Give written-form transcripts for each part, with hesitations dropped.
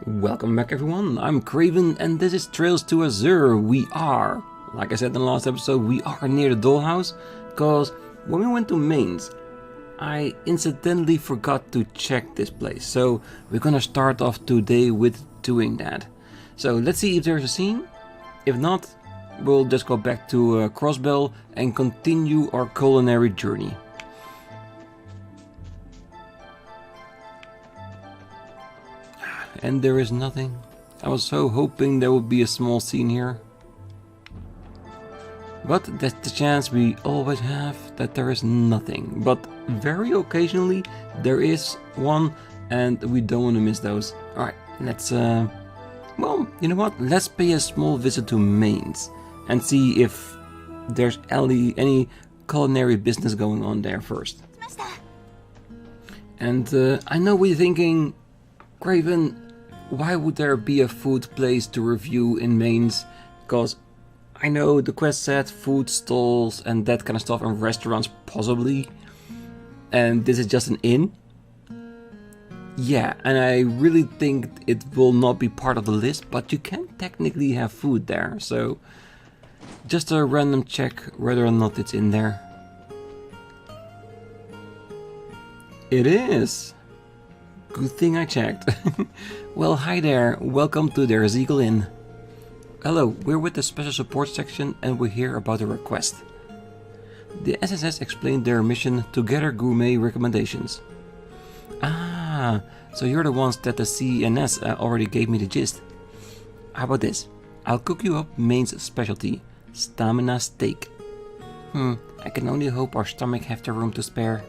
Welcome back everyone, I'm Craven and this is Trails to Azure. We are, like I said in the last episode, we are near the dollhouse, because when we went to Mainz, I incidentally forgot to check this place. So we're gonna start off today with doing that. So let's see if there's a scene. If not, we'll just go back to Crossbell and continue our culinary journey. And there is nothing. I was so hoping there would be a small scene here. But that's the chance we always have, that there is nothing. But very occasionally there is one and we don't want to miss those. Alright, let's well, you know what? Let's pay a small visit to Mainz and see if there's any culinary business going on there first. And I know what you're thinking, Craven, why would there be a food place to review in Mainz? Because I know the quest said food stalls and that kind of stuff and restaurants possibly. And this is just an inn? Yeah, and I really think it will not be part of the list, but you can technically have food there. So just a random check whether or not it's in there. It is! Good thing I checked. Well, hi there, welcome to the Ezekiel Inn. Hello, we're with the special support section and we're here about a request. The SSS explained their mission to gather gourmet recommendations. Ah, so you're the ones that the CNS already gave me the gist. How about this? I'll cook you up Main's specialty, stamina steak. I can only hope our stomach have the room to spare.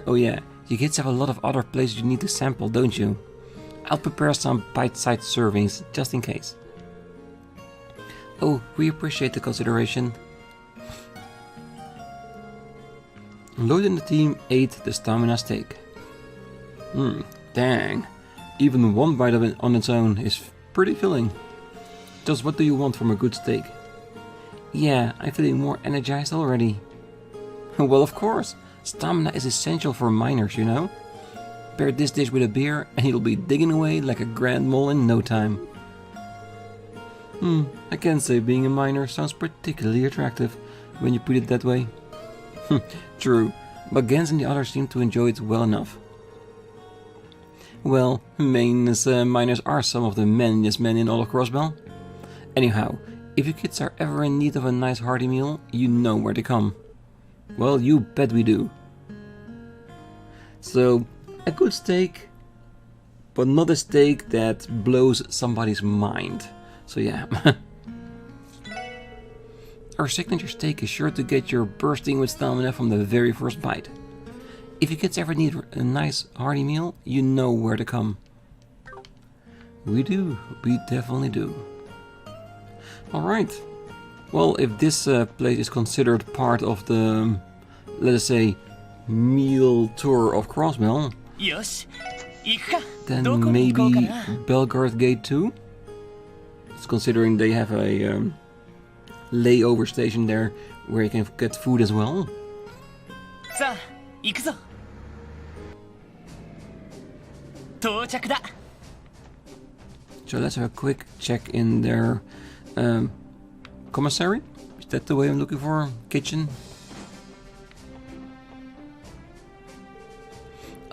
Oh yeah. You kids have a lot of other places you need to sample, don't you? I'll prepare some bite-sized servings, just in case. Oh, we appreciate the consideration. Lloyd and the team ate the stamina steak. Dang. Even one bite of it on its own is pretty filling. Just what do you want from a good steak? Yeah, I'm feeling more energized already. Well, of course. Stamina is essential for miners, you know? Pair this dish with a beer and you'll be digging away like a grand mole in no time. I can't say being a miner sounds particularly attractive when you put it that way. True, but Gens and the others seem to enjoy it well enough. Well, Mainz miners are some of the manliest men in all of Crossbell. Anyhow, if you kids are ever in need of a nice hearty meal, you know where to come. Well, you bet we do. So, a good steak, but not a steak that blows somebody's mind. So yeah. Our signature steak is sure to get you bursting with stamina from the very first bite. If you kids ever need a nice hearty meal, you know where to come. We do, we definitely do. Alright. Well, if this place is considered part of the, let us say, meal tour of Crossbell, then maybe Belgard Gate 2? It's considering they have a layover station there where you can get food as well. So let's have a quick check in their commissary? Is that the way I'm looking for? Kitchen?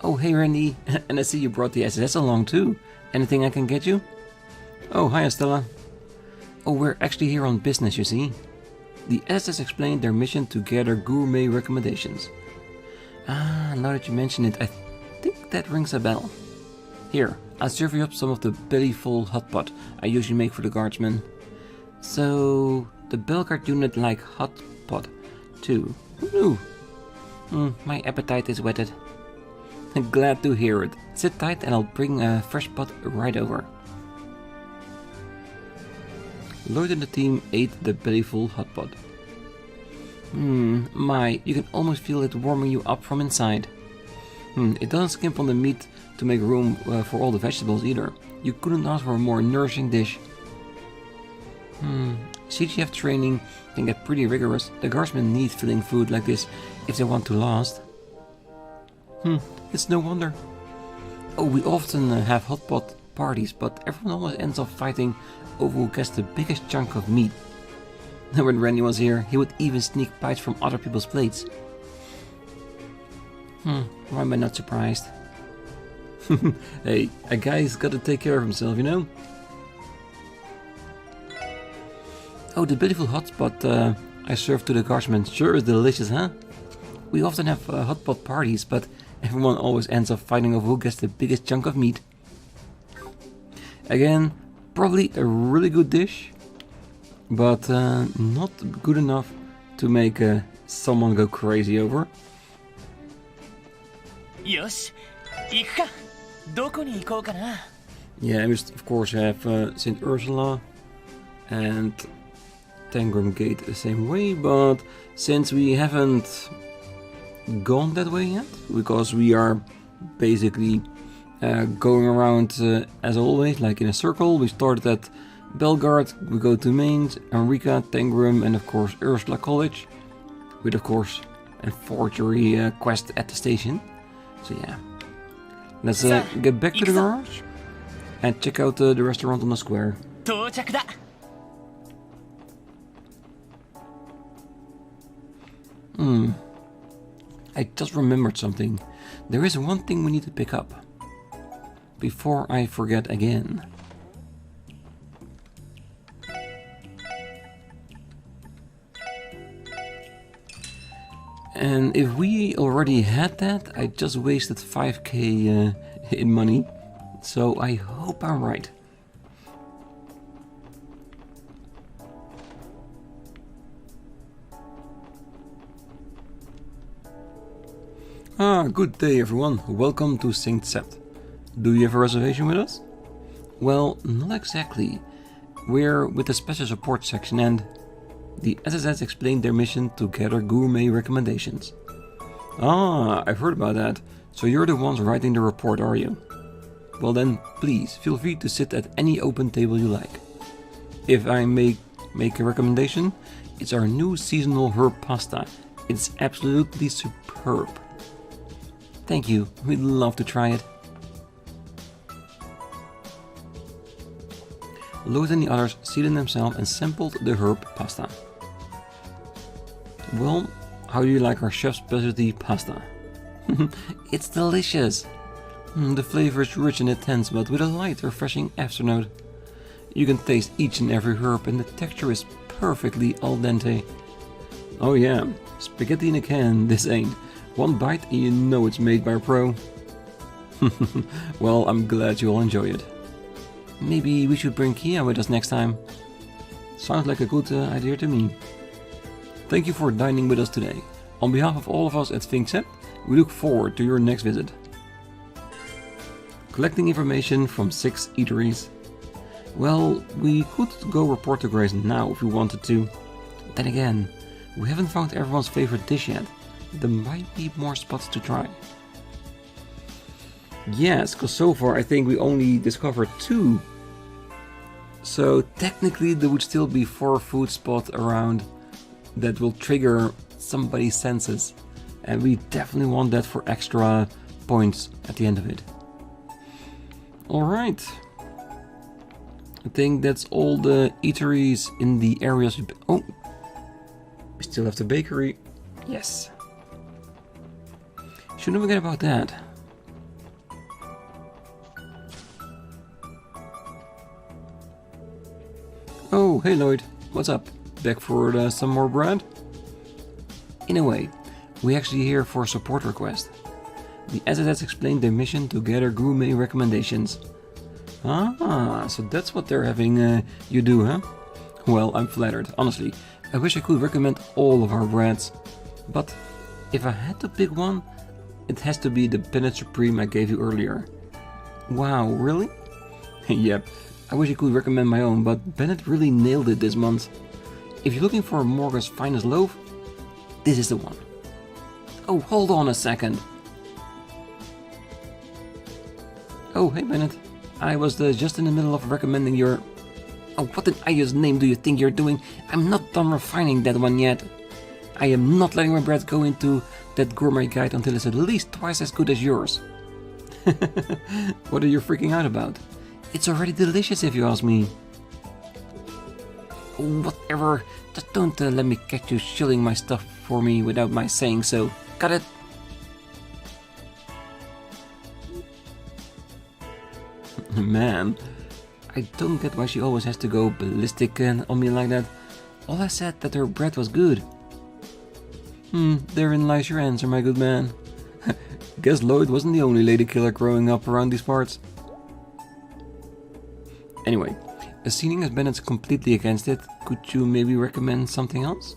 Oh, hey Randy, and I see you brought the SS along too. Anything I can get you? Oh, hi Estella. Oh, we're actually here on business, you see. The SS explained their mission to gather gourmet recommendations. Ah, now that you mention it, I think that rings a bell. Here, I'll serve you up some of the belly-full hot pot I usually make for the guardsmen. So, the Belgard unit like hot pot too. Who knew? My appetite is whetted. Glad to hear it. Sit tight and I'll bring a fresh pot right over. Lloyd and the team ate the bellyful hot pot. My, you can almost feel it warming you up from inside. It doesn't skimp on the meat to make room for all the vegetables either. You couldn't ask for a more nourishing dish. CGF training can get pretty rigorous. The guardsmen need filling food like this if they want to last. It's no wonder. Oh, we often have hot pot parties, but everyone always ends up fighting over who gets the biggest chunk of meat. When Randy was here, he would even sneak bites from other people's plates. Why am I not surprised? Hey, a guy's gotta take care of himself, you know? Oh, the beautiful hotspot I served to the guardsmen sure is delicious, huh? We often have hotpot parties, but everyone always ends up fighting over who gets the biggest chunk of meat. Again, probably a really good dish, but not good enough to make someone go crazy over. Yeah, we of course have St. Ursula and Tangram Gate the same way, but since we haven't gone that way yet, because we are basically going around as always, like in a circle. We started at Belgard, we go to Mainz, Enrica, Tangram, and of course Ursula College, with of course a forgery quest at the station. So yeah, let's get back to the garage and check out the restaurant on the square. I just remembered something. There is one thing we need to pick up before I forget again. And if we already had that, I just wasted 5k in money, so I hope I'm right. Good day everyone, welcome to St. Sept. Do you have a reservation with us? Well, not exactly. We're with the special support section and the SSS explained their mission to gather gourmet recommendations. Ah, I've heard about that. So you're the ones writing the report, are you? Well then, please feel free to sit at any open table you like. If I may make a recommendation, it's our new seasonal herb pasta. It's absolutely superb. Thank you, we'd love to try it. Lloyd and the others seated themselves and sampled the herb pasta. Well, how do you like our chef's specialty pasta? It's delicious. The flavor is rich and intense, but with a light, refreshing afternote. You can taste each and every herb and the texture is perfectly al dente. Oh yeah, spaghetti in a can, this ain't. One bite and you know it's made by a pro. Well, I'm glad you all enjoy it. Maybe we should bring Kia with us next time. Sounds like a good idea to me. Thank you for dining with us today. On behalf of all of us at Sphinx, we look forward to your next visit. Collecting information from 6 eateries. Well, we could go report to Grace now if we wanted to. Then again, we haven't found everyone's favorite dish yet. There might be more spots to try. Yes, because so far I think we only discovered 2. So technically there would still be 4 food spots around that will trigger somebody's senses. And we definitely want that for extra points at the end of it. Alright. I think that's all the eateries in the areas. Oh, we still have the bakery. Yes. Shouldn't forget about that. Oh, hey Lloyd, what's up? Back for some more bread? In a way, we're actually here for a support request. The SSS explained their mission to gather gourmet recommendations. Ah, so that's what they're having you do, huh? Well, I'm flattered, honestly. I wish I could recommend all of our breads. But if I had to pick one, it has to be the Bennett Supreme I gave you earlier. Wow, really? Yep, I wish I could recommend my own, but Bennett really nailed it this month. If you're looking for Morgan's finest loaf, this is the one. Oh, hold on a second. Oh, hey Bennett. I was just in the middle of recommending your... Oh, what in Aya's name do you think you're doing? I'm not done refining that one yet. I am not letting my bread go into that gourmet guide until it's at least twice as good as yours. What are you freaking out about? It's already delicious if you ask me. Whatever, just don't let me catch you shilling my stuff for me without my saying so. Got it? Man, I don't get why she always has to go ballistic on me like that. All I said that her bread was good. Therein lies your answer, my good man. Guess Lloyd wasn't the only lady killer growing up around these parts. Anyway, seeing as Bennett's completely against it, could you maybe recommend something else?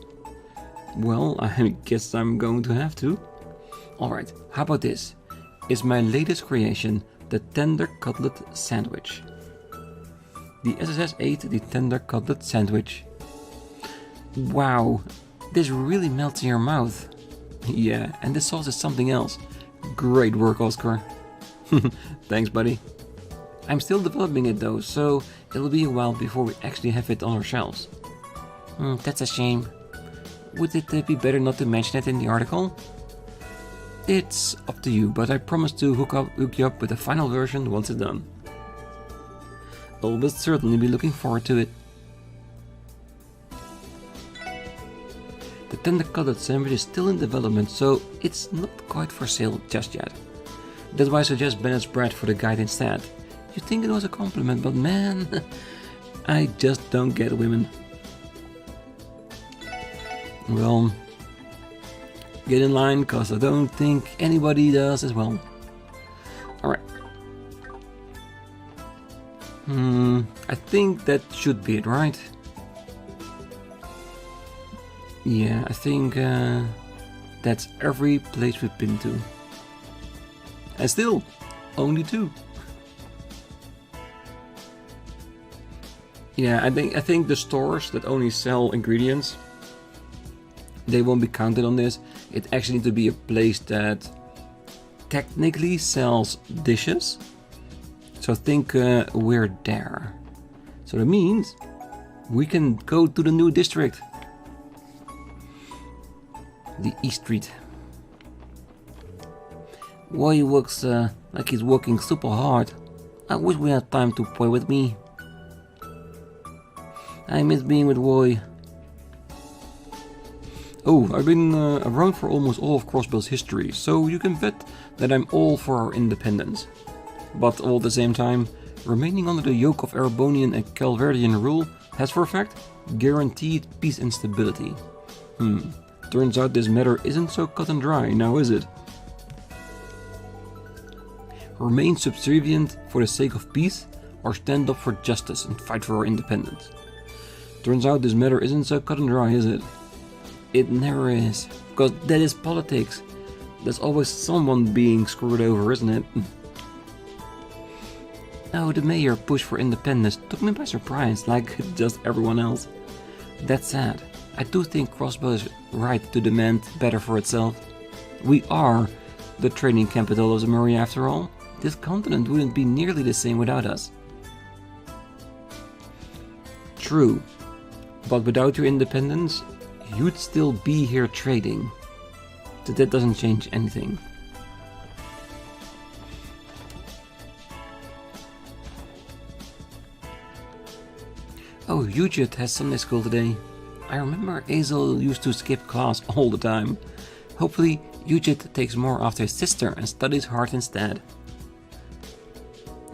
Well, I guess I'm going to have to. Alright, how about this? It's my latest creation, the tender cutlet sandwich. The SSS ate the tender cutlet sandwich. Wow, this really melts in your mouth. Yeah, and this sauce is something else. Great work, Oscar. Thanks, buddy. I'm still developing it though, so it'll be a while before we actually have it on our shelves. That's a shame. Would it be better not to mention it in the article? It's up to you, but I promise to hook you up with the final version once it's done. I'll most certainly be looking forward to it. The tender cutlet sandwich is still in development, so it's not quite for sale just yet. That's why I suggest Bennett's bread for the guide instead. You'd think it was a compliment, but man, I just don't get women. Well, get in line, cause I don't think anybody does as well. Alright. I think that should be it, right? Yeah, I think that's every place we've been to. And still, only 2. Yeah, I think the stores that only sell ingredients, they won't be counted on this. It actually needs to be a place that technically sells dishes. So think we're there. So that means we can go to the new district. The East Street. Why he looks like he's working super hard. I wish we had time to play with me. I miss being with Roy. Oh, I've been around for almost all of Crossbell's history, so you can bet that I'm all for our independence. But all at the same time, remaining under the yoke of Erebonian and Calvardian rule has for a fact guaranteed peace and stability. Turns out this matter isn't so cut and dry, now is it? Remain subservient for the sake of peace, or stand up for justice and fight for our independence? Turns out this matter isn't so cut and dry, is it? It never is, because that is politics. There's always someone being screwed over, isn't it? Oh, the mayor push for independence took me by surprise, like just everyone else. That's sad. I do think Crossbell is right to demand better for itself. We are the trading capital of the Murray after all. This continent wouldn't be nearly the same without us. True, but without your independence, you'd still be here trading. So that doesn't change anything. Oh, Eugene has Sunday school today. I remember Azel used to skip class all the time. Hopefully, Eugene takes more after his sister and studies hard instead.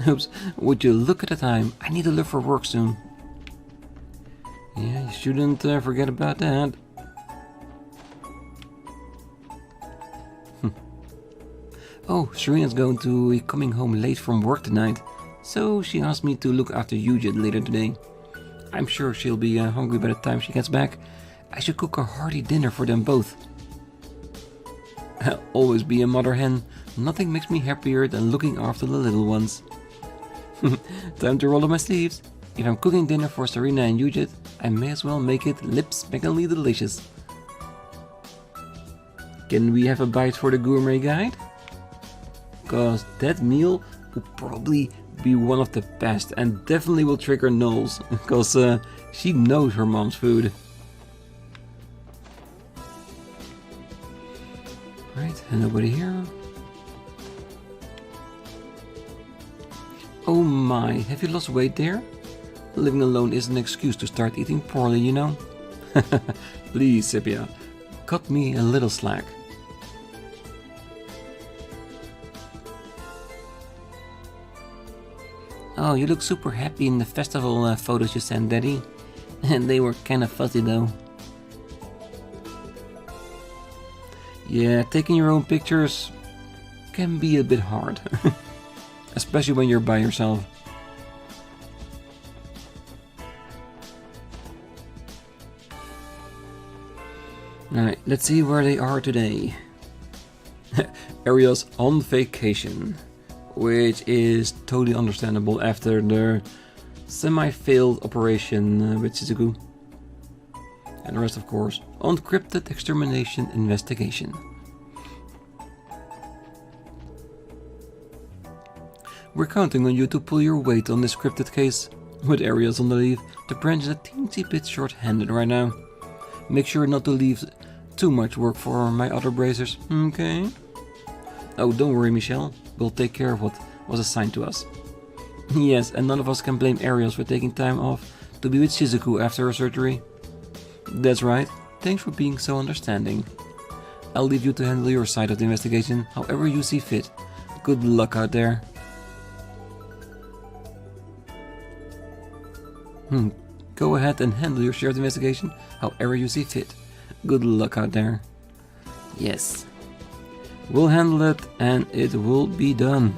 Oops, would you look at the time? I need to look for work soon. Yeah, you shouldn't forget about that. Oh, Serena's going to be coming home late from work tonight, so she asked me to look after Eugene later today. I'm sure she'll be hungry by the time she gets back. I should cook a hearty dinner for them both. I'll always be a mother hen. Nothing makes me happier than looking after the little ones. Time to roll up my sleeves. If I'm cooking dinner for Serena and Eugene, I may as well make it lip-smackingly delicious. Can we have a bite for the gourmet guide? Cause that meal will probably be one of the best and definitely will trigger Knowles, because she knows her mom's food. Right, and nobody here. Oh my, have you lost weight there? Living alone is an excuse to start eating poorly, you know? Please, Sepia, cut me a little slack. Oh, you look super happy in the festival photos you sent, Daddy. And they were kinda fuzzy though. Yeah, taking your own pictures can be a bit hard. Especially when you're by yourself. Alright, let's see where they are today. Ariel's on vacation. Which is totally understandable after the semi-failed operation with Shizuku. And the rest, of course, uncrypted extermination investigation. We're counting on you to pull your weight on this cryptid case. With Ariel's on the leave, the branch is a teensy bit short-handed right now. Make sure not to leave too much work for my other bracers, okay? Oh, don't worry, Michelle. We'll take care of what was assigned to us. Yes, and none of us can blame Ariel for taking time off to be with Shizuku after her surgery. That's right. Thanks for being so understanding. I'll leave you to handle your side of the investigation however you see fit. Good luck out there. Go ahead and handle your share of the investigation however you see fit. Good luck out there. Yes. We'll handle it and it will be done.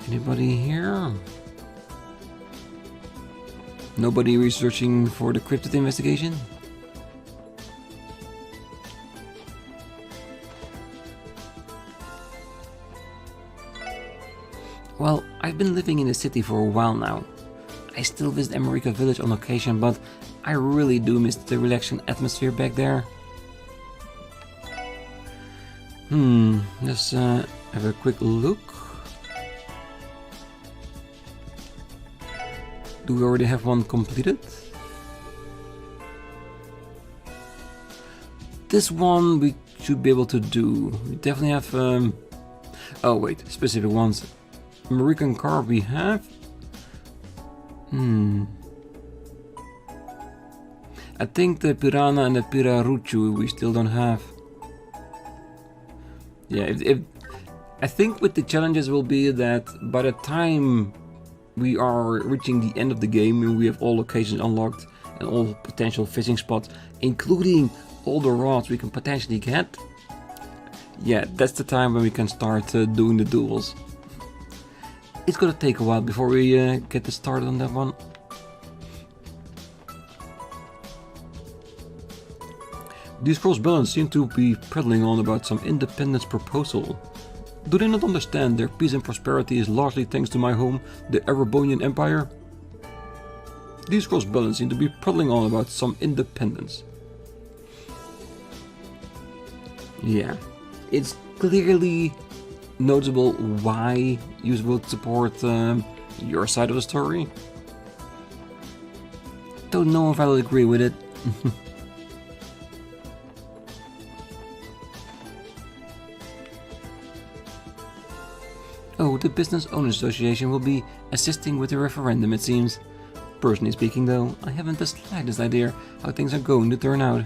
Anybody here? Nobody researching for the cryptid investigation? Well, I've been living in the city for a while now. I still visit America Village on occasion, but I really do miss the relaxing atmosphere back there. Let's have a quick look. Do we already have one completed? This one we should be able to do. We definitely have... oh wait, specific ones. American car we have? I think the Piranha and the Piraruchu we still don't have. Yeah, I think with the challenges will be that by the time we are reaching the end of the game and we have all locations unlocked and all potential fishing spots, including all the rods we can potentially get, yeah, that's the time when we can start doing the duels. It's gonna take a while before we get started on that one. These Crossbellans seem to be prattling on about some independence proposal. Do they not understand their peace and prosperity is largely thanks to my home, the Erebonian Empire? These Crossbellans seem to be prattling on about some independence. Yeah, it's clearly noticeable why you would support your side of the story. Don't know if I'll agree with it. Oh, the Business Owners Association will be assisting with the referendum, it seems. Personally speaking, though, I haven't the slightest idea how things are going to turn out.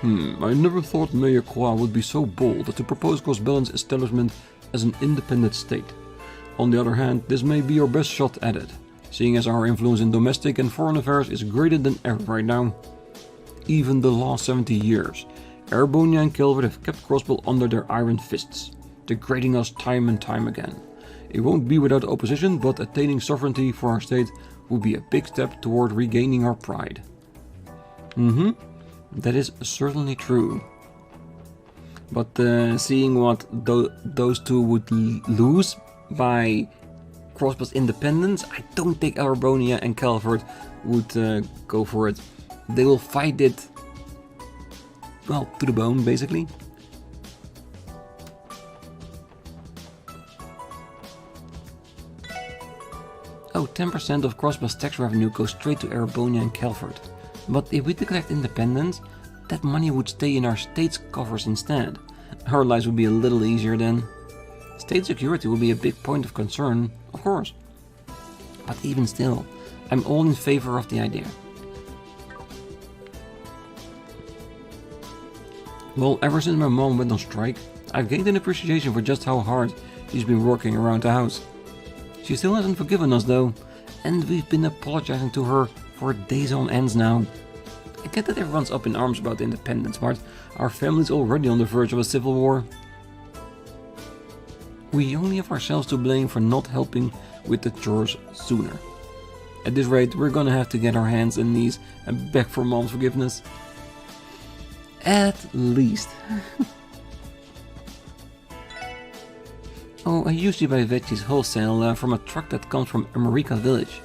I never thought Mayor Kwa would be so bold as to propose Crossbell's establishment as an independent state. On the other hand, this may be our best shot at it, seeing as our influence in domestic and foreign affairs is greater than ever right now. Even the last 70 years, Erebonian and Calvard have kept Crossbell under their iron fists, degrading us time and time again. It won't be without opposition, but attaining sovereignty for our state will be a big step toward regaining our pride. That is certainly true. But seeing what those two would lose by Crossbell's independence, I don't think Erebonia and Calvard would go for it. They will fight it, well, to the bone, basically. Oh, 10% of Crossbell's tax revenue goes straight to Erebonia and Calvard. But if we declared independence, that money would stay in our state's coffers instead. Our lives would be a little easier then. State security would be a big point of concern, of course. But even still, I'm all in favor of the idea. Well, ever since my mom went on strike, I've gained an appreciation for just how hard she's been working around the house. She still hasn't forgiven us though, and we've been apologizing to her for days on ends now. I get that everyone's up in arms about independence, but our family's already on the verge of a civil war. We only have ourselves to blame for not helping with the chores sooner. At this rate, we're gonna have to get our hands and knees and beg for mom's forgiveness. At least. Oh, I usually buy veggies wholesale from a truck that comes from America Village.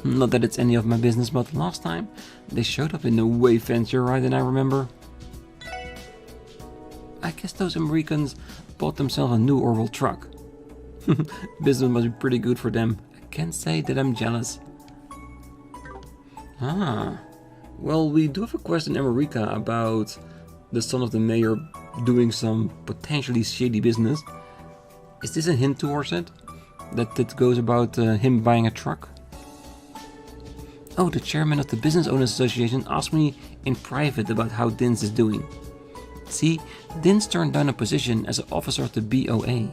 Not that it's any of my business, but last time they showed up in a way fancier ride than I remember. I guess those Americans bought themselves a new Orville truck. Business must be pretty good for them. I can't say that I'm jealous. Well, we do have a quest in America about the son of the mayor doing some potentially shady business. Is this a hint towards it? That goes about him buying a truck? Oh, the chairman of the Business Owners Association asked me in private about how Dins is doing. See, Dins turned down a position as an officer of the BOA.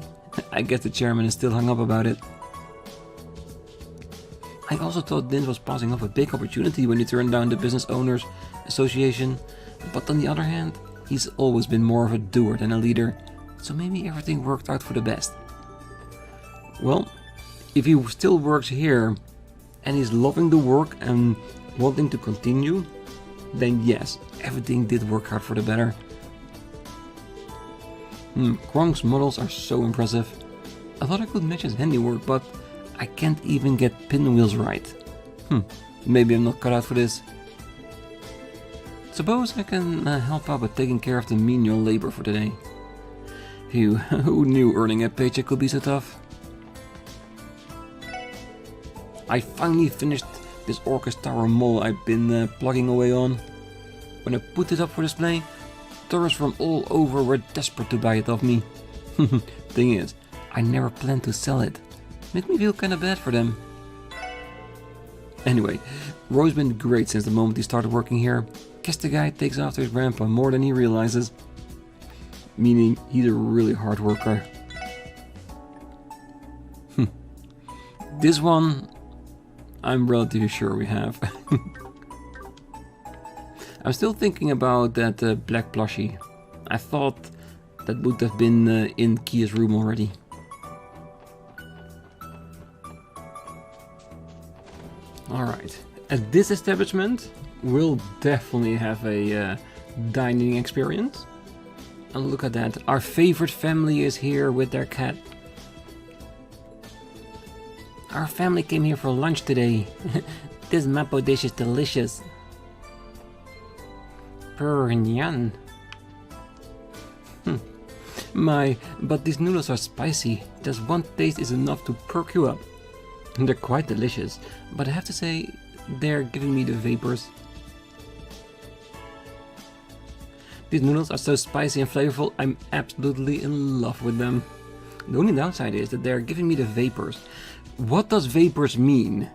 I guess the chairman is still hung up about it. I also thought Dins was passing off a big opportunity when he turned down the Business Owners Association, but on the other hand, he's always been more of a doer than a leader, so maybe everything worked out for the best. Well, if he still works here, and he's loving the work and wanting to continue, then yes, everything did work out for the better. Gronk's models are so impressive. I thought I could match his handiwork, but I can't even get pinwheels right. Maybe I'm not cut out for this. Suppose I can help out by taking care of the menial labor for today. Phew, who knew earning a paycheck could be so tough? I finally finished this Orcus Tower mole I've been plugging away on. When I put it up for display, tourists from all over were desperate to buy it off me. Thing is, I never planned to sell it. Makes me feel kinda bad for them. Anyway, Roy's been great since the moment he started working here. Guess the guy takes after his grandpa more than he realizes. Meaning, he's a really hard worker. This one, I'm relatively sure we have. I'm still thinking about that black plushie. I thought that would have been in Kia's room already. Alright, at this establishment, we'll definitely have a dining experience. And look at that, our favorite family is here with their cat. Our family came here for lunch today. This mapo dish is delicious. Purr-nyan. But these noodles are spicy. Just one taste is enough to perk you up. They're quite delicious, but I have to say, they're giving me the vapors. These noodles are so spicy and flavorful, I'm absolutely in love with them. The only downside is that they're giving me the vapors. What does vapors mean?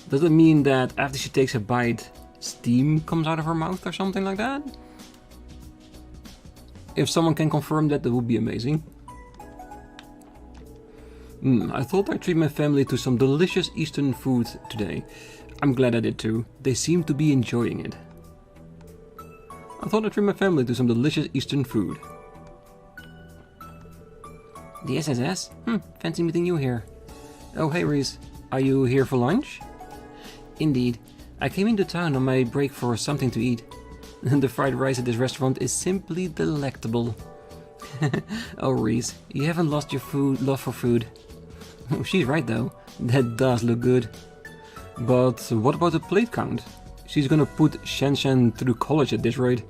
Does it mean that after she takes a bite, steam comes out of her mouth or something like that? If someone can confirm that, that would be amazing. I thought I'd treat my family to some delicious Eastern food today. I'm glad I did too. They seem to be enjoying it. I thought I'd treat my family to some delicious Eastern food. The SSS? Fancy meeting you here. Oh, hey Reese. Are you here for lunch? Indeed. I came into town on my break for something to eat. The fried rice at this restaurant is simply delectable. Oh Reese, you haven't lost your love for food. She's right though, that does look good. But what about the plate count? She's gonna put Shen Shen through college at this rate.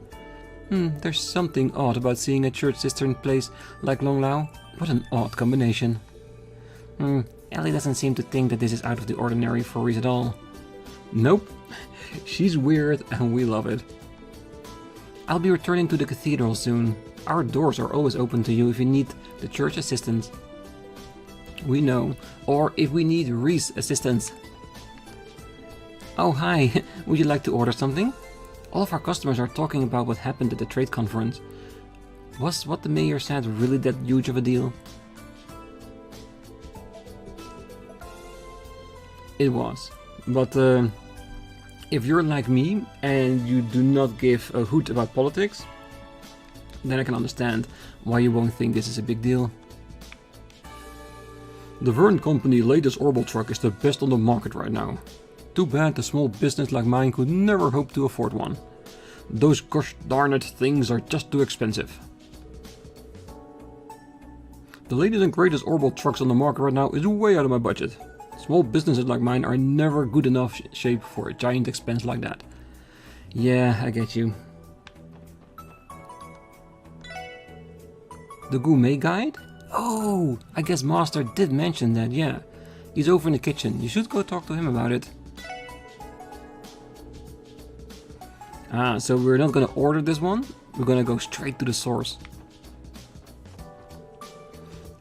There's something odd about seeing a church sister in place like Long Lao. What an odd combination. Ellie doesn't seem to think that this is out of the ordinary for Reese at all. Nope, She's weird and we love it. I'll be returning to the cathedral soon. Our doors are always open to you if you need the church assistance. We know. Or if we need Reese assistance. Oh, hi. Would you like to order something? All of our customers are talking about what happened at the trade conference. Was what the mayor said really that huge of a deal? It was. But if you're like me and you do not give a hoot about politics, then I can understand why you won't think this is a big deal. The Vern Company latest orbital truck is the best on the market right now. Too bad a small business like mine could never hope to afford one. Those gosh darn it things are just too expensive. The latest and greatest orbital trucks on the market right now is way out of my budget. Small businesses like mine are never good enough shape for a giant expense like that. Yeah, I get you. The gourmet guide? Oh, I guess Master did mention that, yeah. He's over in the kitchen. You should go talk to him about it. Ah, so we're not gonna order this one. We're gonna go straight to the source.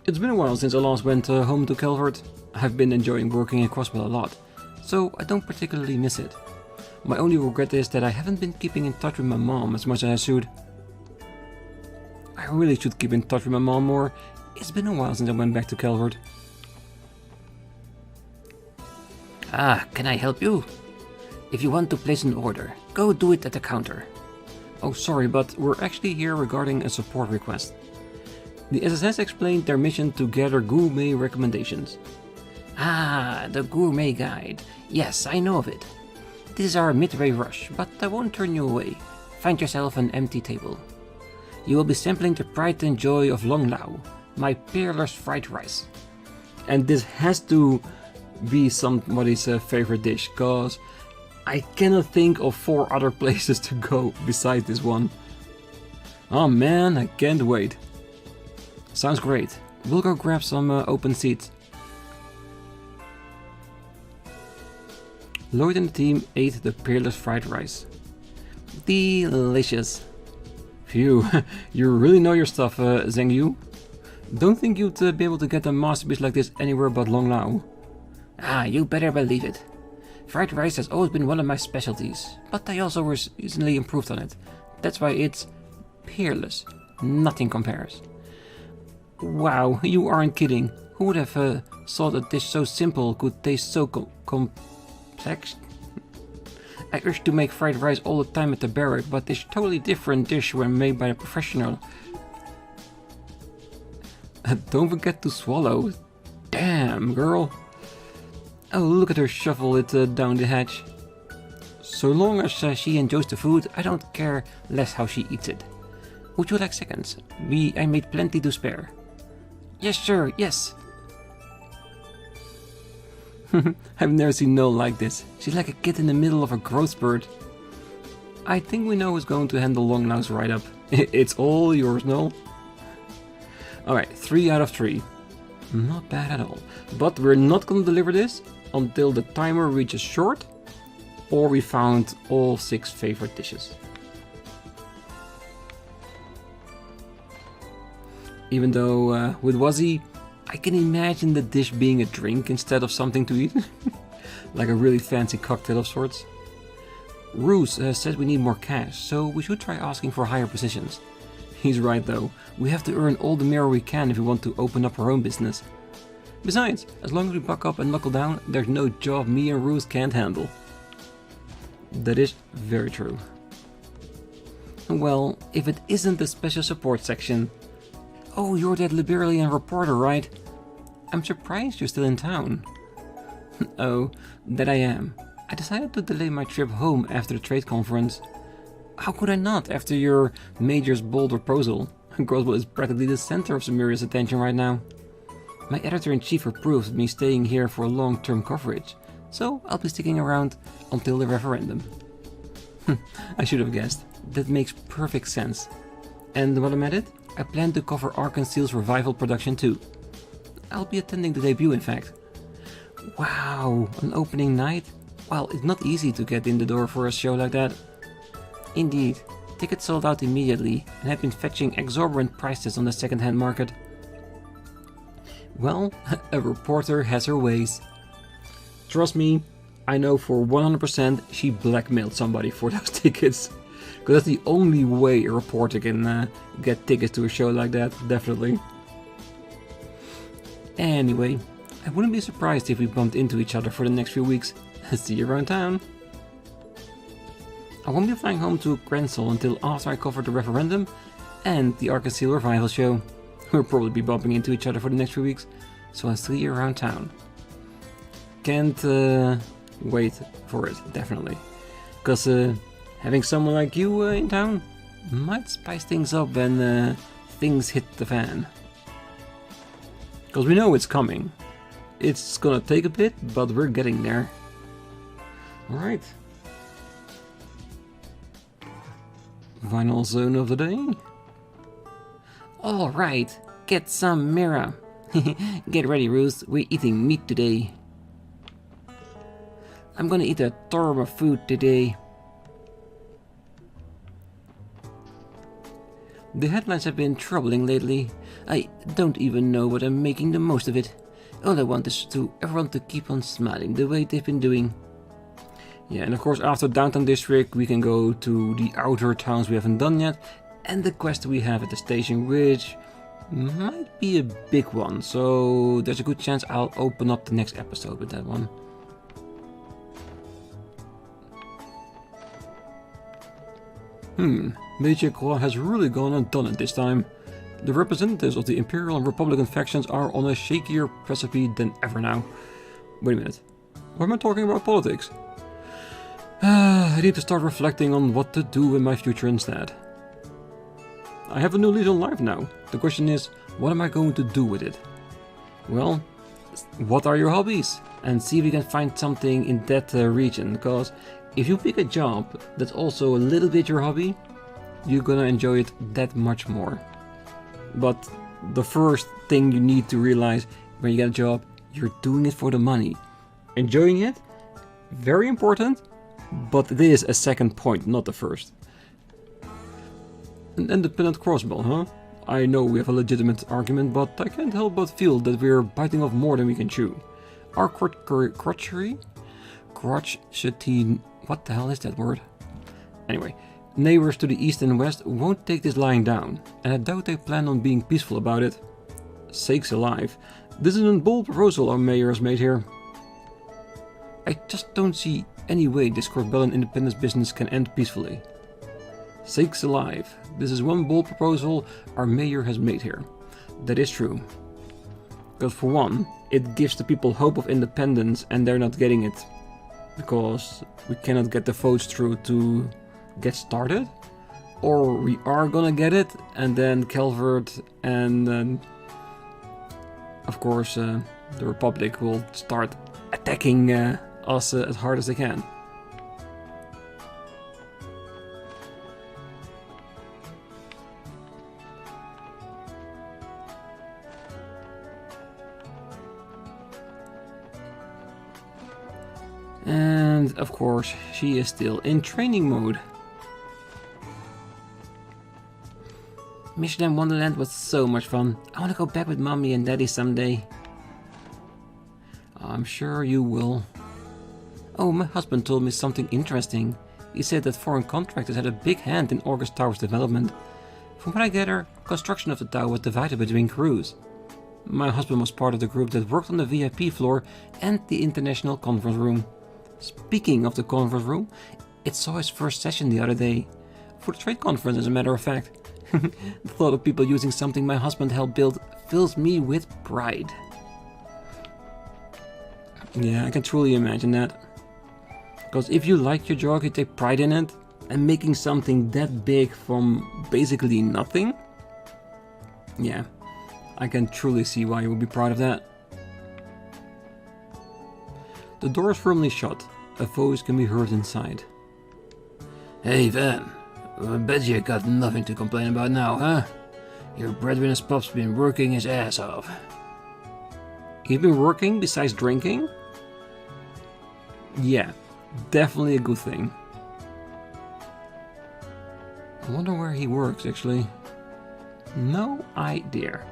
It's been a while since I last went home to Calvard. I've been enjoying working in Crossbell a lot, so I don't particularly miss it. My only regret is that I haven't been keeping in touch with my mom as much as I should. I really should keep in touch with my mom more. It's been a while since I went back to Calvard. Ah, can I help you? If you want to place an order, go do it at the counter. Oh, sorry, but we're actually here regarding a support request. The SSS explained their mission to gather gourmet recommendations. Ah, the gourmet guide. Yes, I know of it. This is our midway rush, but I won't turn you away. Find yourself an empty table. You will be sampling the pride and joy of Long Lao, my peerless fried rice. And this has to be somebody's favorite dish, cause I cannot think of 4 other places to go besides this one. Oh man, I can't wait. Sounds great. We'll go grab some open seats. Lloyd and the team ate the peerless fried rice. Delicious. Phew, you really know your stuff, Zheng Yu. Don't think you'd be able to get a masterpiece like this anywhere but Long Lao. Ah, you better believe it. Fried rice has always been one of my specialties, but I also recently improved on it. That's why it's peerless. Nothing compares. Wow, you aren't kidding. Who would have thought a dish so simple could taste so complex? I used to make fried rice all the time at the barrack, but this totally different dish when made by a professional. Don't forget to swallow. Damn, girl. Oh, look at her shuffle it down the hatch. So long as she enjoys the food, I don't care less how she eats it. Would you like seconds? I made plenty to spare. Yes, sure, yes. I've never seen Noel like this. She's like a kid in the middle of a growth spurt. I think we know who's going to handle Long Lao's write-up. It's all yours, Noel. Alright, 3 out of 3. Not bad at all. But we're not gonna deliver this until the timer reaches short, or we found all 6 favorite dishes. Even though with Wazzy, I can imagine the dish being a drink instead of something to eat. Like a really fancy cocktail of sorts. Roos said we need more cash, so we should try asking for higher positions. He's right though, we have to earn all the mirror we can if we want to open up our own business. Besides, as long as we buck up and knuckle down, there's no job me and Roos can't handle. That is very true. Well, if it isn't the special support section. Oh, you're that Liberian reporter, right? I'm surprised you're still in town. Oh, that I am. I decided to delay my trip home after the trade conference. How could I not after your major's bold proposal? Crossbell is practically the center of Sumeria's attention right now. My editor-in-chief approved me staying here for long-term coverage, so I'll be sticking around until the referendum. I should have guessed. That makes perfect sense. And while I'm at it, I plan to cover Arkansas's revival production too. I'll be attending the debut, in fact. Wow, an opening night? Well, it's not easy to get in the door for a show like that. Indeed, tickets sold out immediately and have been fetching exorbitant prices on the second-hand market. Well, a reporter has her ways. Trust me, I know for 100% she blackmailed somebody for those tickets. Because that's the only way a reporter can get tickets to a show like that, definitely. Anyway, I wouldn't be surprised if we bumped into each other for the next few weeks. See you around town. I won't be flying home to Grensel until after I cover the referendum and the Arkansas Revival show. We'll probably be bumping into each other for the next few weeks, so I'll see you around town. Can't wait for it, definitely. Because having someone like you in town might spice things up when things hit the fan. Because we know it's coming. It's gonna take a bit, but we're getting there. Alright. Final zone of the day. Alright, get some Mira. Get ready, Ruth, we're eating meat today. I'm gonna eat a ton of food today. The headlines have been troubling lately. I don't even know what I'm making the most of it. All I want is to everyone to keep on smiling the way they've been doing. Yeah, and of course after Downtown District we can go to the outer towns we haven't done yet, and the quest we have at the station, which might be a big one, so there's a good chance I'll open up the next episode with that one. Major Claw has really gone and done it this time. The representatives of the Imperial and Republican factions are on a shakier precipice than ever now. Wait a minute, why am I talking about politics? I need to start reflecting on what to do in my future instead. I have a new lease on life now. The question is, what am I going to do with it? Well, what are your hobbies? And see if you can find something in that region, because if you pick a job that's also a little bit your hobby, you're gonna enjoy it that much more. But the first thing you need to realize when you get a job, you're doing it for the money. Enjoying it, very important, but it is a second point, not the first. An independent Crossbell, huh? I know we have a legitimate argument, but I can't help but feel that we're biting off more than we can chew. Our crotchery? Crotchety... what the hell is that word? Anyway, neighbors to the east and west won't take this lying down, and I doubt they plan on being peaceful about it. Sakes alive, this is a bold proposal our mayor has made here. I just don't see any way this Crossbell independence business can end peacefully. Sakes alive, this is one bold proposal our mayor has made here. That is true. Because for one, it gives the people hope of independence and they're not getting it. Because we cannot get the votes through to get started. Or we are gonna get it and then Calvard and of course the Republic will start attacking us as hard as they can. And of course, she is still in training mode. Mission Wonderland was so much fun. I want to go back with Mommy and Daddy someday. I'm sure you will. Oh, my husband told me something interesting. He said that foreign contractors had a big hand in August Tower's development. From what I gather, construction of the tower was divided between crews. My husband was part of the group that worked on the VIP floor and the international conference room. Speaking of the conference room, it saw his first session the other day. For the trade conference, as a matter of fact. The thought of people using something my husband helped build fills me with pride. Yeah, I can truly imagine that. Because if you like your job, you take pride in it, and making something that big from basically nothing, yeah, I can truly see why you would be proud of that. The door is firmly shut. A voice can be heard inside. Hey Van, I bet you got nothing to complain about now, huh? Your breadwinner's pup's been working his ass off. He's been working besides drinking? Yeah, Definitely a good thing. I wonder where he works, actually. No idea.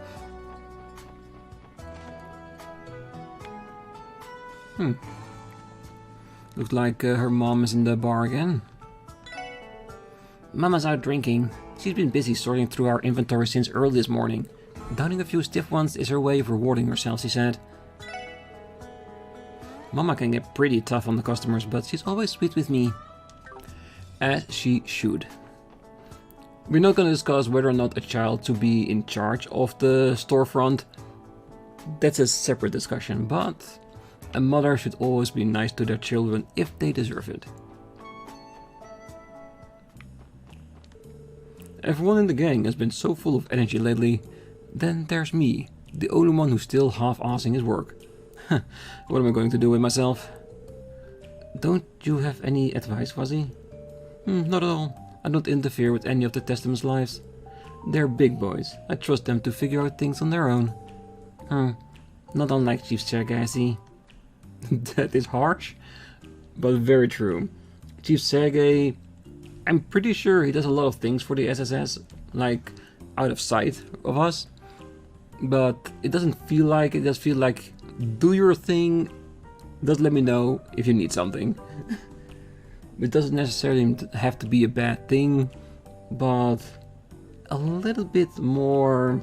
Looks like her mom is in the bar again. Mama's out drinking. She's been busy sorting through our inventory since early this morning. Downing a few stiff ones is her way of rewarding herself, she said. Mama can get pretty tough on the customers, but she's always sweet with me. As she should. We're not going to discuss whether or not a child should be in charge of the storefront. That's a separate discussion, but a mother should always be nice to their children if they deserve it. Everyone in the gang has been so full of energy lately. Then there's me, the only one who's still half-assing his work. What am I going to do with myself? Don't you have any advice, Fuzzy? Not at all. I don't interfere with any of the Testament's lives. They're big boys. I trust them to figure out things on their own. Not unlike Chief Sergei, I see. That is harsh, but very true. Chief Sergei, I'm pretty sure he does a lot of things for the SSS, like out of sight of us. But it doesn't feel like it. It does feel like, do your thing. Just let me know if you need something. It doesn't necessarily have to be a bad thing, but a little bit more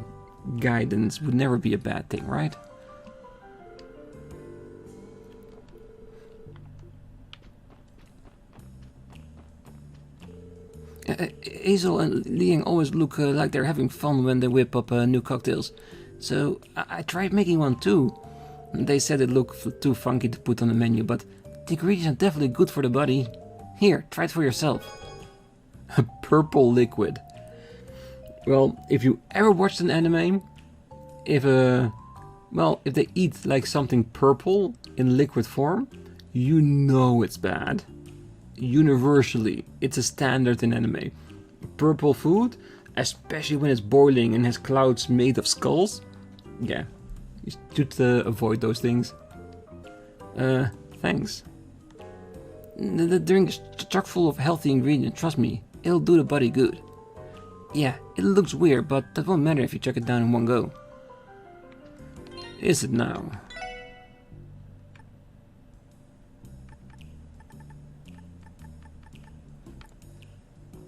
guidance would never be a bad thing, right? Hazel and Liang always look like they're having fun when they whip up new cocktails. So I tried making one too. They said it looked too funky to put on the menu, but the ingredients are definitely good for the body. Here, try it for yourself. A purple liquid. Well, if you ever watched an anime, if they eat like something purple in liquid form, you know it's bad. Universally, it's a standard in anime. Purple food, especially when it's boiling and has clouds made of skulls, yeah, you should avoid those things. Thanks. The drink is chock full of healthy ingredients, trust me, it'll do the body good. Yeah, it looks weird, but that won't matter if you chuck it down in one go. Is it now?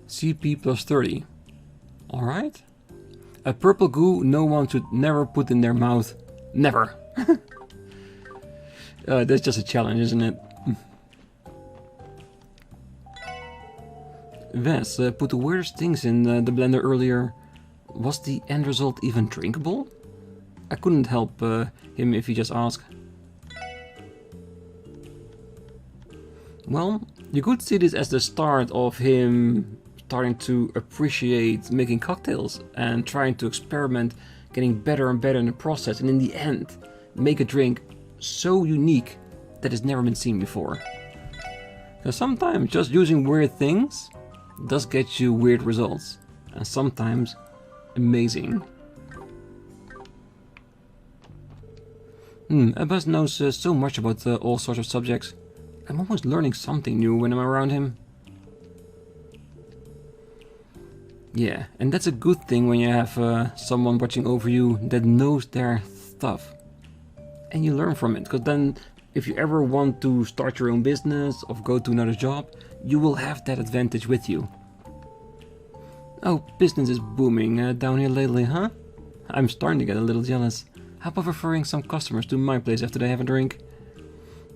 CP plus 30. Alright. A purple goo no one should never put in their mouth. Never. That's just a challenge, isn't it? Wes put the weirdest things in the blender earlier. Was the end result even drinkable? I couldn't help him if he just asked. Well, you could see this as the start of him starting to appreciate making cocktails and trying to experiment, getting better and better in the process, and in the end, make a drink so unique that it's never been seen before. So sometimes just using weird things does get you weird results, and sometimes amazing. Abbas knows so much about all sorts of subjects. I'm always learning something new when I'm around him. Yeah, and that's a good thing when you have someone watching over you that knows their stuff. And you learn from it, because then if you ever want to start your own business or go to another job, you will have that advantage with you. Oh, business is booming down here lately, huh? I'm starting to get a little jealous. How about referring some customers to my place after they have a drink?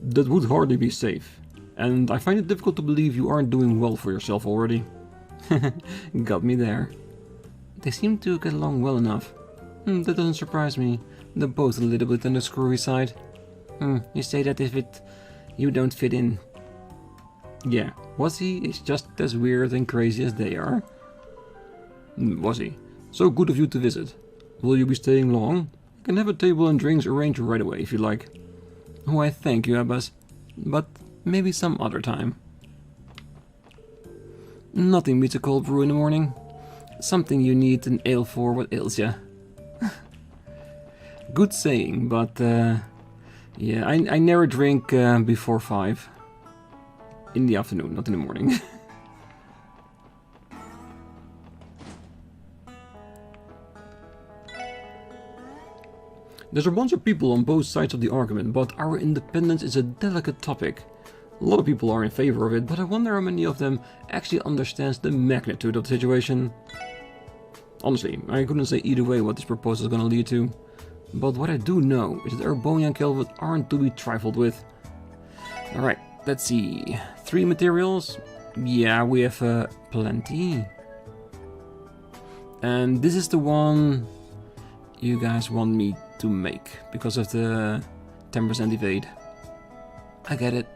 That would hardly be safe. And I find it difficult to believe you aren't doing well for yourself already. Got me there. They seem to get along well enough. That doesn't surprise me. They're both a little bit on the screwy side. You say that if you don't fit in. Yeah, Wazzy is just as weird and crazy as they are. Wazzy, so good of you to visit. Will you be staying long? I can have a table and drinks arranged right away if you like. Oh, I thank you, Abbas. But maybe some other time. Nothing beats a cold brew in the morning. Something you need an ale for what ails ya. Good saying, but yeah, I never drink before 5. in the afternoon, not in the morning. There's a bunch of people on both sides of the argument, but our independence is a delicate topic. A lot of people are in favor of it, but I wonder how many of them actually understands the magnitude of the situation. Honestly, I couldn't say either way what this proposal is going to lead to. But what I do know is that Erebonian and Calvard aren't to be trifled with. Alright, let's see. 3 materials? Yeah, we have plenty. And this is the one you guys want me to make because of the 10% evade. I get it.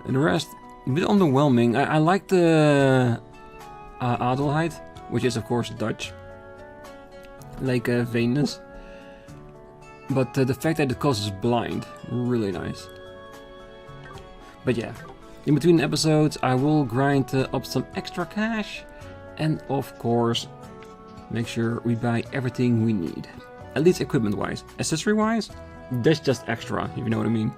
And the rest, a bit underwhelming. I like the Adelheid, which is of course Dutch, like vainness. But the fact that it causes blind, really nice. But yeah, in between episodes I will grind up some extra cash, and of course make sure we buy everything we need. At least equipment wise. Accessory wise, that's just extra, if you know what I mean.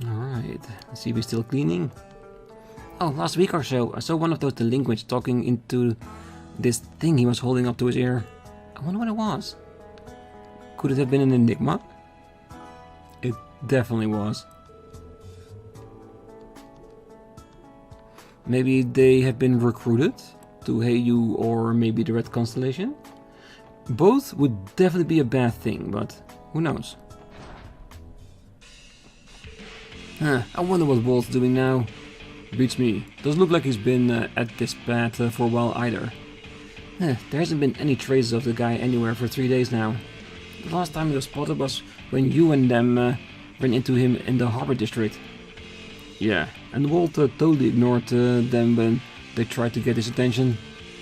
Alright, let's see if we're still cleaning. Oh, last week or so I saw one of those delinquents talking into this thing he was holding up to his ear. I wonder what it was. Could it have been an enigma? It definitely was. Maybe they have been recruited to Heyu or maybe the Red Constellation? Both would definitely be a bad thing, but who knows? I wonder what Walt's doing now. Beats me. Doesn't look like he's been at this pad for a while either. There hasn't been any traces of the guy anywhere for 3 days now. The last time he was spotted was when you and them ran into him in the harbor district. Yeah, and Walt totally ignored them when they tried to get his attention.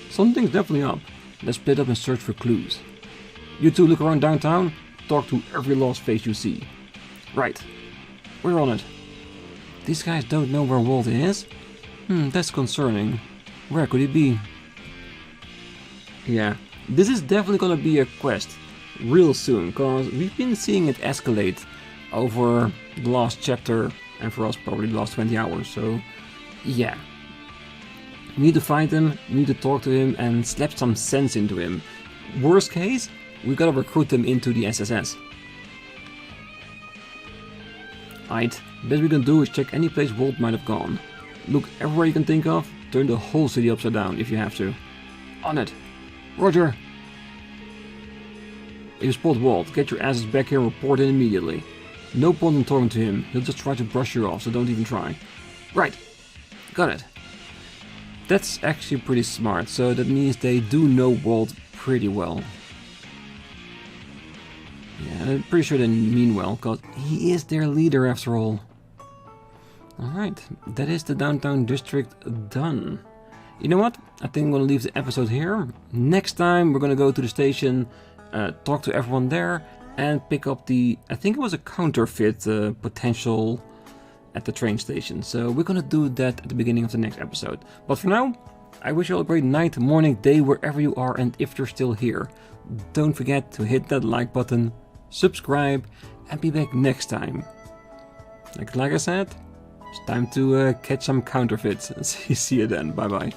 Something's definitely up. Let's split up and search for clues. You two look around downtown, talk to every lost face you see. Right, we're on it. These guys don't know where Walt is? That's concerning. Where could he be? Yeah, this is definitely gonna be a quest real soon, cause we've been seeing it escalate over the last chapter, and for us probably the last 20 hours, so yeah. We need to find him, we need to talk to him and slap some sense into him. Worst case, we gotta recruit them into the SSS. Alright, best we can do is check any place Walt might have gone. Look everywhere you can think of, turn the whole city upside down if you have to. On it! Roger! If you spot Walt, get your asses back here and report in immediately. No point in talking to him, he'll just try to brush you off, so don't even try. Right, got it. That's actually pretty smart, so that means they do know Walt pretty well. Yeah, I'm pretty sure they mean well, because he is their leader after all. Alright, that is the downtown district done. You know what? I think I'm going to leave the episode here. Next time we're going to go to the station, talk to everyone there, and pick up the, I think it was a counterfeit potential at the train station. So we're going to do that at the beginning of the next episode. But for now, I wish you all a great night, morning, day, wherever you are, and if you're still here, don't forget to hit that like button, subscribe, and be back next time. Like I said, it's time to catch some counterfeits. See you then. Bye bye.